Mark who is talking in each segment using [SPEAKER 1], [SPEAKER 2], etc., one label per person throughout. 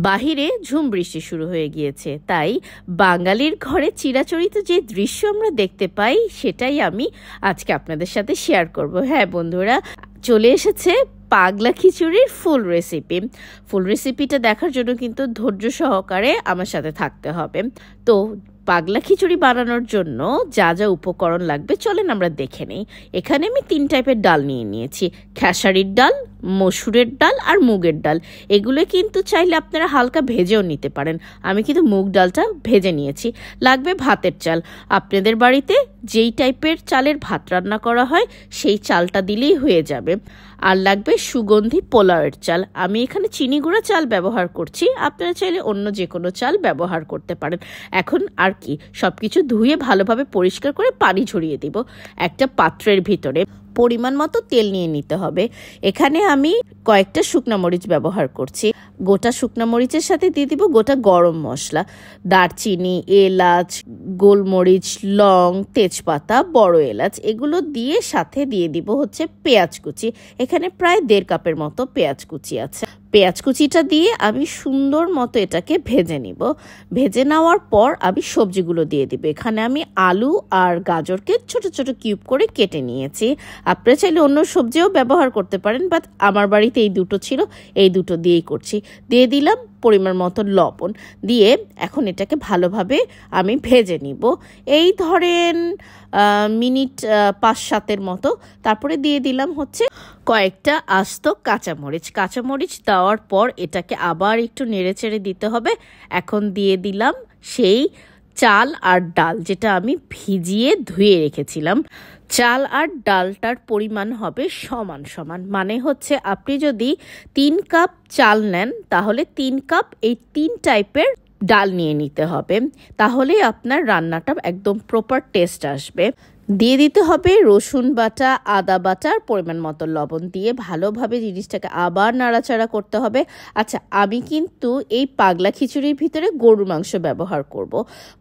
[SPEAKER 1] বাহিরে ঝুম বৃষ্টি শুরু হয়ে গিয়েছে, তাই বাঙালির ঘরে চিরাচরিত যে দৃশ্য আমরা দেখতে পাই সেটাই আমি আজকে আপনাদের সাথে শেয়ার করব। হ্যাঁ বন্ধুরা, চলে এসেছে পাগলা খিচুড়ির ফুল রেসিপিটা দেখার জন্য কিন্তু ধৈর্য সহকারে আমার সাথে থাকতে হবে। তো পাগলা খিচুড়ি বানানোর জন্য যা যা উপকরণ লাগবে চলেন আমরা দেখে নিই। এখানে আমি 3 টাইপের ডাল নিয়ে নিয়েছি, খেসারির ডাল, মসুরের ডাল আর মুগের ডাল। এগুলো কিন্তু চাইলে আপনারা হালকা ভেজেও নিতে পারেন, আমি কিন্তু মুগ ডালটা ভেজে নিয়েছি। লাগবে ভাতের চাল, আপনাদের বাড়িতে যেই টাইপের চালের ভাত রান্না করা হয় সেই চালটা দিলেই হয়ে যাবে। আর লাগবে সুগন্ধি পোলাওয়ের চাল, আমি এখানে চিনি গুঁড়া চাল ব্যবহার করছি, আপনারা চাইলে অন্য যে কোনো চাল ব্যবহার করতে পারেন। এখন আর কি, সব কিছু ধুয়ে ভালোভাবে পরিষ্কার করে পানি ঝরিয়ে দিব। একটা পাত্রের ভিতরে পরিমাণ মতো তেল নিয়ে নিতে হবে। এখানে আমি কয়েকটা শুকনো মরিচ ব্যবহার করছি, গোটা শুকনো মরিচের সাথে দিয়ে দিব গোটা গরম মশলা, দারচিনি, এলাচ, গোলমরিচ, লং, তেজপাতা, বড় এলাচ, এগুলো দিয়ে সাথে দিয়ে দিব হচ্ছে পেঁয়াজ কুচি। এখানে প্রায় 1.5 কাপের মতো পেঁয়াজ কুচি আছে। পেঁয়াজ কুচিটা দিয়ে আমি সুন্দর মতো এটাকে ভেজে নিব। ভেজে নেওয়ার পর আমি সবজিগুলো দিয়ে দিব। এখানে আমি আলু আর গাজরকে ছোট ছোট কিউব করে কেটে নিয়েছি, আপনারা চাইলে অন্য সবজিও ব্যবহার করতে পারেন, বাট আমার বাড়িতে এই দুটো ছিল, এই দুটো দিয়েই করছি। দিয়ে দিলাম পরিমাণ মতো লবণ, দিয়ে এখন এটাকে ভালোভাবে আমি ভেজে নিব। এই ধরেন মিনিট 5-7 মতো। তারপরে দিয়ে দিলাম হচ্ছে কয়েকটা আস্ত কাঁচামরিচ দেওয়ার পর এটাকে আবার একটু নেড়েচেড়ে দিতে হবে। এখন দিয়ে দিলাম সেই চাল আর ডাল যেটা আমি ভিজিয়ে ধুয়ে রেখেছিলাম। চাল আর ডালটার পরিমাণ হবে সমান সমান, মানে হচ্ছে আপনি যদি 3 কাপ চাল নেন তাহলে 3 কাপ এই 3 টাইপের ডাল নিয়ে নিতে হবে, তাহলে আপনার রান্নাটা একদম প্রপার টেস্ট আসবে। দিয়ে দিতে হবে রসুন বাটা, আদা বাটার পরিমাণ মতো লবণ দিয়ে ভালোভাবে জিনিসটাকে আবার নাড়াচাড়া করতে হবে। আচ্ছা, আমি কিন্তু এই পাগলা খিচুড়ির ভিতরে গরুর মাংস ব্যবহার করব।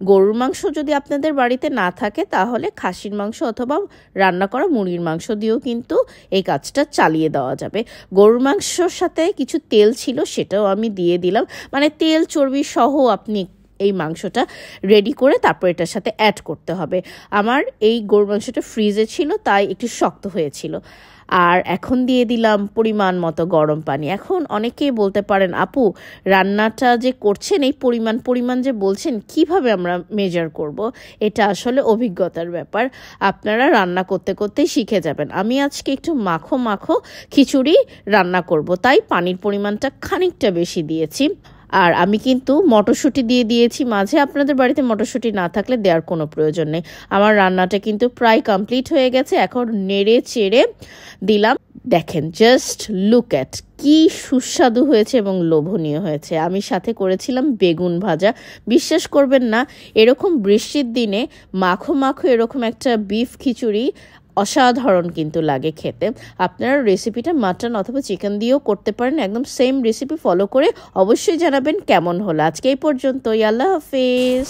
[SPEAKER 1] গরুর মাংস যদি আপনাদের বাড়িতে না থাকে তাহলে খাসির মাংস অথবা রান্না করা মুরগির মাংস দিয়েও কিন্তু এই কাজটা চালিয়ে দেওয়া যাবে। গরুর মাংসর সাথে কিছু তেল ছিল, সেটাও আমি দিয়ে দিলাম, মানে তেল চর্বি সহ আপনি এই মাংসটা রেডি করে তারপর এটার সাথে অ্যাড করতে হবে। আমার এই গরুর মাংসটা ফ্রিজে ছিল তাই একটু শক্ত হয়েছিল। আর এখন দিয়ে দিলাম পরিমাণ মতো গরম পানি। এখন অনেকেই বলতে পারেন, আপু রান্নাটা যে করছেন এই পরিমাণ যে বলছেন কিভাবে আমরা মেজার করব? এটা আসলে অভিজ্ঞতার ব্যাপার, আপনারা রান্না করতে করতেই শিখে যাবেন। আমি আজকে একটু মাখো খিচুড়ি রান্না করব, তাই পানির পরিমাণটা খানিকটা বেশি দিয়েছি। আর আমি কিন্তু মটরশুঁটি দিয়ে দিয়েছি মাঝে, আপনাদের বাড়িতে মটরশুঁটি না থাকলে দেওয়ার কোনো প্রয়োজন নেই। আমার রান্নাটা কিন্তু প্রায় কমপ্লিট হয়ে গেছে, এখন নেড়ে চেড়ে দিলাম। দেখেন, জাস্ট লুক অ্যাট, কি সুস্বাদু হয়েছে এবং লোভনীয় হয়েছে। আমি সাথে করেছিলাম বেগুন ভাজা। বিশ্বাস করবেন না, এরকম বৃষ্টির দিনে মাখো এরকম একটা বিফ খিচুড়ি অসাধারণ কিন্তু লাগে খেতে। আপনারা রেসিপিটা মাটন অথবা চিকেন দিয়েও করতে পারেন, একদম সেম রেসিপি ফলো করে। অবশ্যই জানাবেন কেমন হলো। আজকে এই পর্যন্তই, আল্লাহ হাফেজ।